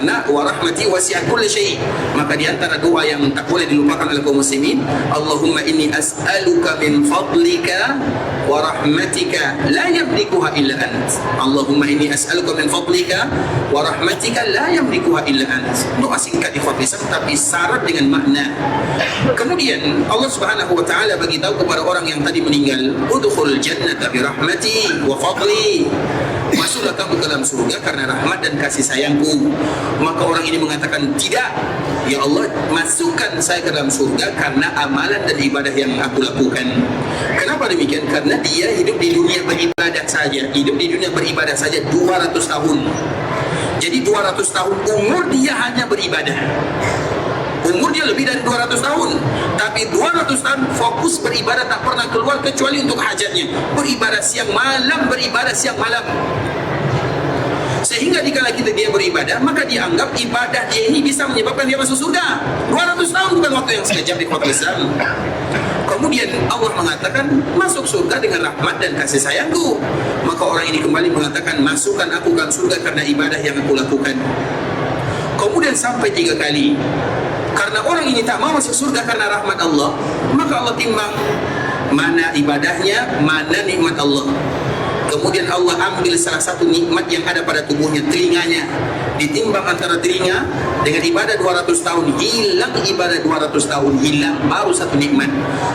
karena wa rahmati wasi'at kulli syai'. Maka di antara doa yang tak boleh dilupakan oleh kaum muslimin, Allahumma inni as'aluka min fadlika wa rahmatika la yamlikuha illa ant. Allahumma inni as'aluka min fadlika wa rahmatika la yamlikuha illa ant. Doa singkat ikhwatisan tapi syarat dengan makna. Kemudian Allah Subhanahu wa taala bagi tahu kepada orang yang tadi meninggal, udkhul jannata bi rahmati wa fadli. Masuklah kamu ke dalam surga karena rahmat dan kasih sayangku. Maka orang ini mengatakan, tidak, ya Allah, masukkan saya ke dalam surga karena amalan dan ibadah yang aku lakukan. Kenapa demikian? Karena dia hidup di dunia beribadah saja. Hidup di dunia beribadah saja 200 tahun. Jadi 200 tahun umur dia hanya beribadah. Umur dia lebih dari 200 tahun, tapi 200 tahun fokus beribadah, tak pernah keluar kecuali untuk hajatnya. Beribadah siang malam, beribadah siang malam. Sehingga dikala dia beribadah, maka dianggap ibadah dia ini bisa menyebabkan dia masuk surga. 200 tahun bukan waktu yang sekejap di kota Islam. Kemudian Allah mengatakan, masuk surga dengan rahmat dan kasih sayangku. Maka orang ini kembali mengatakan, masukkan aku ke surga karena ibadah yang aku lakukan. Kemudian sampai 3 kali. Karena orang ini tak mau masuk surga karena rahmat Allah, maka Allah timbang mana ibadahnya, mana nikmat Allah. Kemudian Allah ambil salah satu nikmat yang ada pada tubuhnya, telinganya. Ditimbang antara telinga dengan ibadah 200 tahun, hilang ibadah 200 tahun, hilang baru satu nikmat.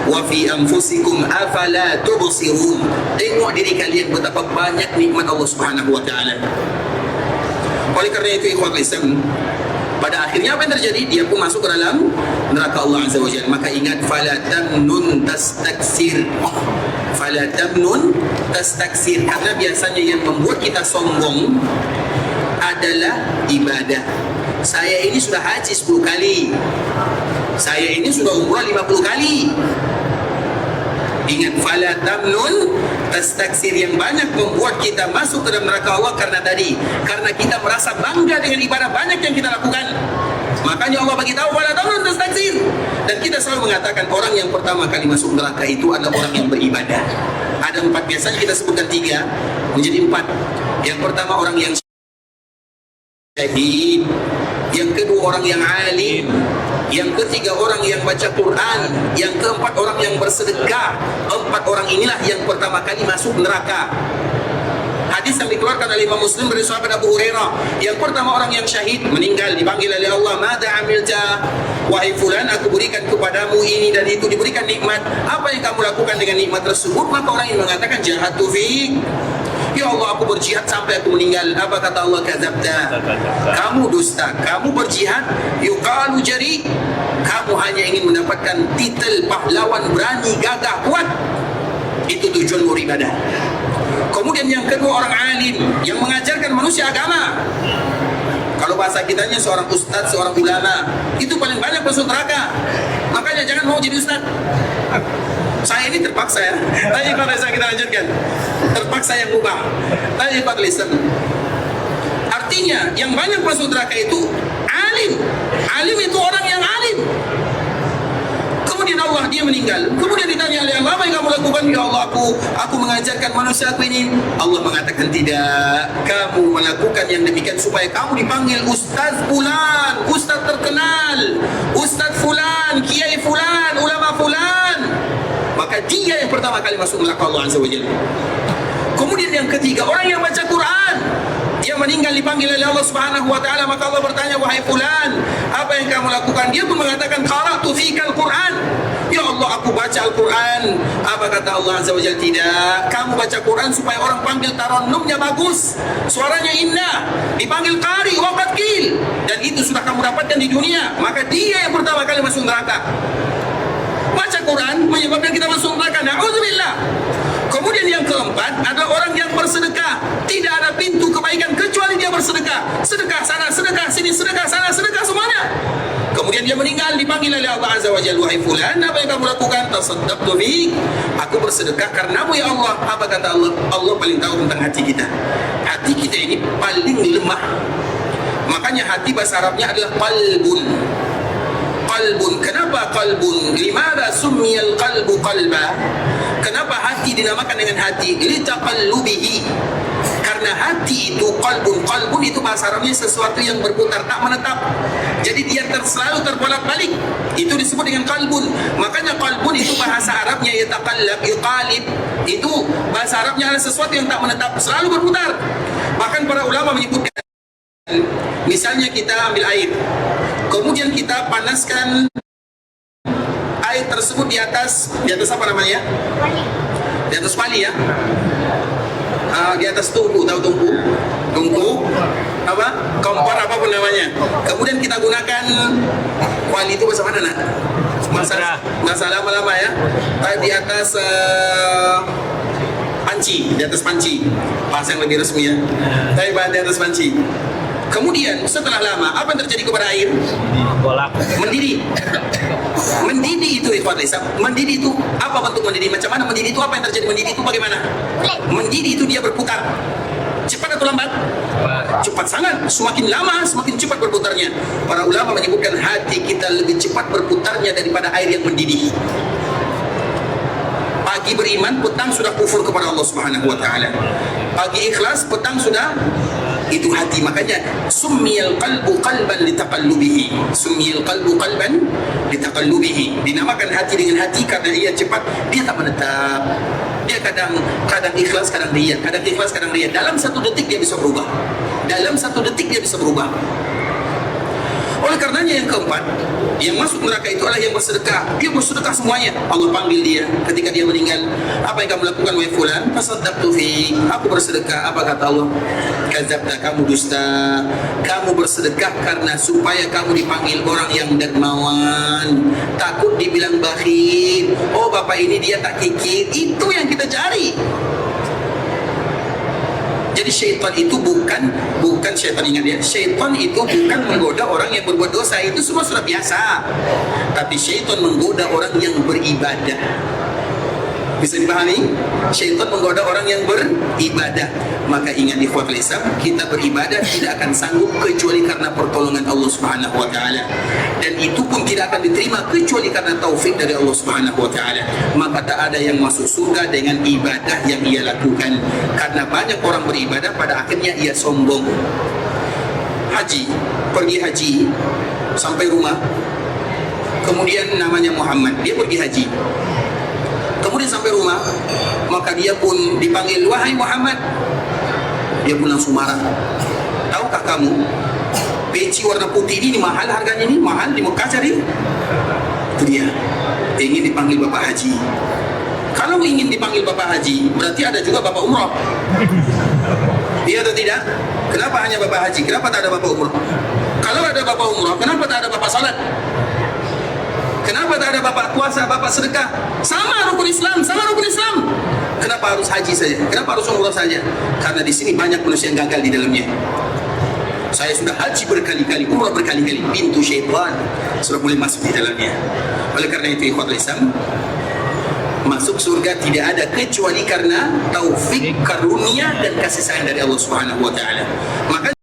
Wa fi anfusikum afala tubsirun. Tengok diri kalian betapa banyak nikmat Allah Subhanahu wa taala. Oleh karena itu ikhwatul Islam, pada akhirnya apa yang terjadi? Dia pun masuk ke dalam neraka Allah Azza wa Jalla. Maka ingat, fala tamnun tastaksir. Fala tamnun tastaksir. Karena biasanya yang membuat kita sombong adalah ibadah. Saya ini sudah haji 10 kali. Saya ini sudah umrah 50 kali. Ingat, fala tamnun tastaksir, yang banyak membuat kita masuk ke dalam neraka Allah karena kita merasa bangga dengan ibadah banyak yang kita lakukan. Makanya Allah bagi tahu fala tamnun tastaksir. Dan kita selalu mengatakan orang yang pertama kali masuk neraka itu adalah orang yang beribadah. Ada 4, biasanya kita sebutkan 3 menjadi 4. Yang pertama orang yang syahid, yang kedua orang yang alim, yang ketiga orang yang baca Quran, yang keempat orang yang bersedekah. 4 orang inilah yang pertama kali masuk neraka. Hadis yang dikeluarkan oleh Imam Muslim dari sahabat Abu Hurairah, yang pertama orang yang syahid, meninggal, dipanggil oleh Allah, "Mada amilta?" Wahai fulan, aku berikan kepadamu ini dan itu, diberikan nikmat. Apa yang kamu lakukan dengan nikmat tersebut? Maka orang ini mengatakan, "Jahadtu fik." Ya Allah, aku berjihad sampai aku meninggal. Apa kata Allah? Kadzabta. Kamu dusta, kamu berjihad. Yuqalu jari. Kamu hanya ingin mendapatkan titel pahlawan berani, gagah, kuat. Itu tujuan beribadah. Kemudian yang kedua orang alim yang mengajarkan manusia agama. Kalau bahasa kitanya seorang ustadz, seorang ulama, itu paling banyak masuk neraka. Makanya jangan mau jadi ustadz. Saya ini terpaksa ya. Tadi pada saya kita lanjutkan. Terpaksa yang ubah. Tadi Pak Lisan. Artinya yang banyak masuk neraka itu alim. Alim itu orang yang alim. Kemudian Allah, dia meninggal. Kemudian ditanya oleh Allah, apa yang kamu lakukan? Ya Allah, aku mengajarkan manusia aku ini. Allah mengatakan, tidak. Kamu melakukan yang demikian supaya kamu dipanggil Ustaz Fulan, Ustaz terkenal, Ustaz Fulan, Kiai Fulan, ulama Fulan. Maka dia yang pertama kali masuk neraka Allah Azza wa Jalla. Kemudian yang ketiga, orang yang baca Quran. Dia meninggal, dipanggil oleh Allah Subhanahu wa taala, maka Allah bertanya, wahai fulan, apa yang kamu lakukan? Dia pun mengatakan, qara'tu fikal Quran. Ya Allah, aku baca Al-Quran. Apa kata Allah Azza wa Jalla? Tidak. Kamu baca Quran supaya orang panggil tarannumnya bagus, suaranya indah, dipanggil qari wa qil. Dan itu sudah kamu dapatkan di dunia. Maka dia yang pertama kali masuk neraka. Baca Quran menyebabkan kita masuk neraka. Na'udzubillah. Kemudian yang keempat adalah orang yang bersedekah. Tidak ada pintu kebaikan kecuali dia bersedekah. Sedekah sana, sedekah sini, sedekah sana, sedekah semuanya. Kemudian dia meninggal, dipanggil oleh Allah Azza wa Jalla, wahai fulan, apa yang kamu lakukan? Tasaddaqtu bik. Aku bersedekah karenamu ya Allah. Apa kata Allah? Allah paling tahu tentang hati kita. Hati kita ini paling lemah. Makanya hati bahasa Arabnya adalah qalbun. Qalbun. Kenapa qalbun? Limada summiyal qalbu qalba? Kenapa hati dinamakan dengan hati? Litaqallubihi. Karena hati itu qalbun itu bahasa Arabnya sesuatu yang berputar, tak menetap. Jadi dia selalu terbolak-balik. Itu disebut dengan qalbun. Makanya qalbun itu bahasa Arabnya yataqallab, yuqalib. Itu bahasa Arabnya adalah sesuatu yang tak menetap, selalu berputar. Bahkan para ulama menyebutkan, misalnya kita ambil air, kemudian kita panaskan air tersebut di atas apa namanya? Di atas pali ya. Di atas tungku, tahu tungku? Tungku apa? Kompor apapun namanya. Kemudian kita gunakan kuali itu bahasa mana nak? Masa lama-lama ya. Di atas panci, di atas panci. Bahasa yang lebih resmi ya. Tapi di atas panci. Kemudian setelah lama apa yang terjadi kepada air? Mendidih. Mendidih itu ikhwan Islam. Mendidih itu apa bentuk mendidih? Macam mana mendidih itu? Apa yang terjadi mendidih itu bagaimana? Mendidih itu dia berputar. Cepat atau lambat? Cepat sangat. Semakin lama semakin cepat berputarnya. Para ulama menyebutkan hati kita lebih cepat berputarnya daripada air yang mendidih. Pagi beriman, petang sudah kufur kepada Allah Subhanahu wa taala. Pagi ikhlas, petang sudah itu hati. Makanya summiyal qalbu qalban litaqallubihi. Summiyal qalbu qalban litaqallubihi. Dinamakan hati dengan hati karena ia cepat, dia tak menetap. Dia kadang ikhlas, kadang riya, kadang ikhlas, kadang riya. Dalam satu detik dia bisa berubah. Dalam satu detik dia bisa berubah. Oleh karenanya yang keempat, yang masuk neraka itu adalah yang bersedekah. Dia bersedekah semuanya. Allah panggil dia ketika dia meninggal. Apa yang kamu lakukan wahai fulan? Fasaddaqtu fi. Aku bersedekah. Apa kata Allah? Kadzabta, kamu dusta. Kamu bersedekah karena supaya kamu dipanggil orang yang dermawan. Takut dibilang bakhil. Oh, bapak ini dia tak kikir. Itu yang kita cari. Jadi syaitan itu bukan syaitan, ingat ya, syaitan itu bukan menggoda orang yang berbuat dosa, itu semua sudah biasa. Tapi syaitan menggoda orang yang beribadah. Bisa dipahami? Syaitan menggoda orang yang beribadah. Maka ingat ikhwatul Islam, kita beribadah tidak akan sanggup kecuali karena pertolongan Allah Subhanahu wa taala. Dan itu pun tidak akan diterima kecuali karena taufik dari Allah Subhanahu wa taala. Maka tak ada yang masuk surga dengan ibadah yang ia lakukan. Karena banyak orang beribadah pada akhirnya ia sombong. Pergi haji sampai rumah. Kemudian namanya Muhammad, dia pergi haji. Kemudian sampai rumah, maka dia pun dipanggil, wahai Muhammad. Dia pun langsung marah. Tahukah kamu, peci warna putih ini mahal harganya, ini mahal di Mekah cari. Itu dia, ingin dipanggil Bapak Haji. Kalau ingin dipanggil Bapak Haji, berarti ada juga Bapak Umroh. Iya atau tidak? Kenapa hanya Bapak Haji? Kenapa tak ada Bapak Umroh? Kalau ada Bapak Umroh, kenapa tak ada Bapak Salat? Kenapa tak ada bapak puasa, bapak sedekah? Sama rukun Islam. Kenapa harus haji saja? Kenapa harus umrah saja? Karena di sini banyak manusia yang gagal di dalamnya. Saya sudah haji berkali-kali, umrah berkali-kali. Pintu syaitan sudah mulai masuk di dalamnya. Oleh karena itu, ikhwatul Islam, masuk surga tidak ada kecuali karena taufik, karunia dan kasih sayang dari Allah Subhanahu wa taala. Maka